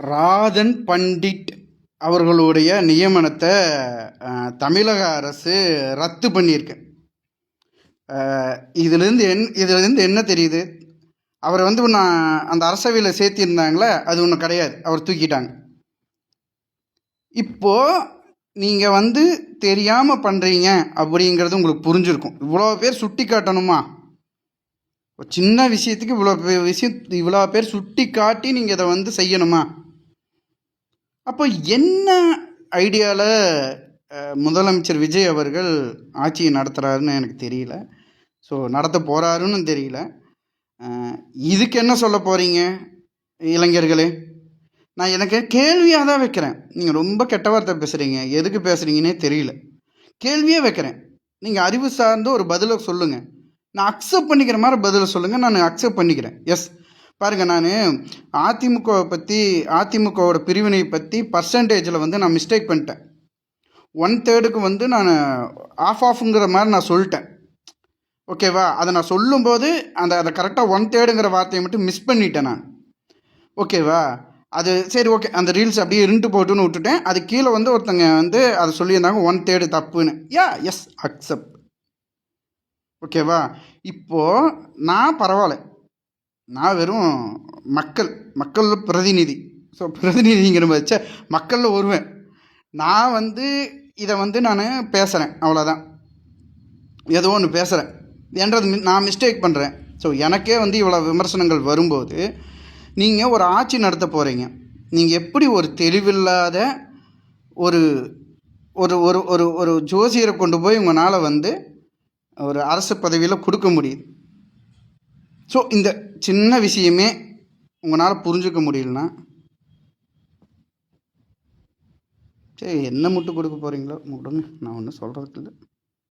ராதன் பண்டிட் அவர்களுடைய நியமனத்தை தமிழக அரசு ரத்து பண்ணியிருக்கு. இதிலிருந்து என்ன தெரியுது? அவரை நான் அந்த அரசவையில் சேர்த்திருந்தாங்களே, அது ஒன்றும் கிடையாது, அவர் தூக்கிட்டாங்க. இப்போது நீங்கள் தெரியாமல் பண்ணுறீங்க அப்படிங்கிறது உங்களுக்கு புரிஞ்சிருக்கும். இவ்வளோ பேர் சுட்டி காட்டணுமா? சின்ன விஷயத்துக்கு இவ்வளோ பேர் சுட்டி காட்டி நீங்கள் இதை செய்யணுமா? அப்போ என்ன ஐடியாவில் முதலமைச்சர் விஜய் அவர்கள் ஆட்சியை நடத்துகிறாருன்னு எனக்கு தெரியல. ஸோ நடத்த போகிறாருன்னு தெரியல. இதுக்கு என்ன சொல்ல போகிறீங்க இளைஞர்களே? நான் எனக்கு கேள்வியாக தான் வைக்கிறேன். நீங்கள் ரொம்ப கெட்ட வார்த்தை பேசுகிறீங்க, எதுக்கு பேசுகிறீங்கன்னே தெரியல. கேள்வியே வைக்கிறேன். நீங்கள் அறிவு சார்ந்த ஒரு பதிலை சொல்லுங்கள். நான் அக்செப்ட் பண்ணிக்கிற மாதிரி பதிலை சொல்லுங்கள், நான் அக்செப்ட் பண்ணிக்கிறேன். எஸ், பாருங்கள், நான் அதிமுகவை பற்றி, அதிமுகவோட பிரிவினை பற்றி பர்சன்டேஜில் நான் மிஸ்டேக் பண்ணிட்டேன். 1/3க்கு நான் ஆஃப்ங்கிற மாதிரி நான் சொல்லிட்டேன். ஓகேவா? அதை நான் சொல்லும்போது அதை கரெக்டாக 1/3ங்கிற வார்த்தையை மட்டும் மிஸ் பண்ணிட்டேன் நான். ஓகேவா? அது சரி, ஓகே, அந்த ரீல்ஸ் அப்படியே இருண்டு போட்டுன்னு விட்டுட்டேன். அது கீழே ஒருத்தங்க அதை சொல்லியிருந்தாங்க 1/3 தப்புன்னு. Yes, accept. ஓகேவா? இப்போது நான் பரவாயில்ல, நான் வெறும் மக்கள் பிரதிநிதி. ஸோ பிரதிநிதிங்கிற வச்ச மக்களில் ஒருவன். நான் இதை நான் பேசுகிறேன், அவ்வளோதான். ஏதோ ஒன்று பேசுகிறேன் என்றது நான் மிஸ்டேக் பண்ணுறேன். ஸோ எனக்கே இவ்வளோ விமர்சனங்கள் வரும்போது நீங்கள் ஒரு ஆட்சி நடத்த போகிறீங்க. நீங்கள் எப்படி ஒரு தெளிவில்லாத ஒரு ஒரு ஒரு ஒரு ஜோசியரை கொண்டு போய் உங்களால் ஒரு அரசு பதவியில் கொடுக்க முடியுது? ஸோ இந்த சின்ன விஷயமே உங்களால் புரிஞ்சுக்க முடியலன்னா சரி, என்ன முட்டு கொடுக்க போகிறீங்களோ கொடுங்க, நான் ஒன்றும் சொல்கிறதுக்கு இல்லை.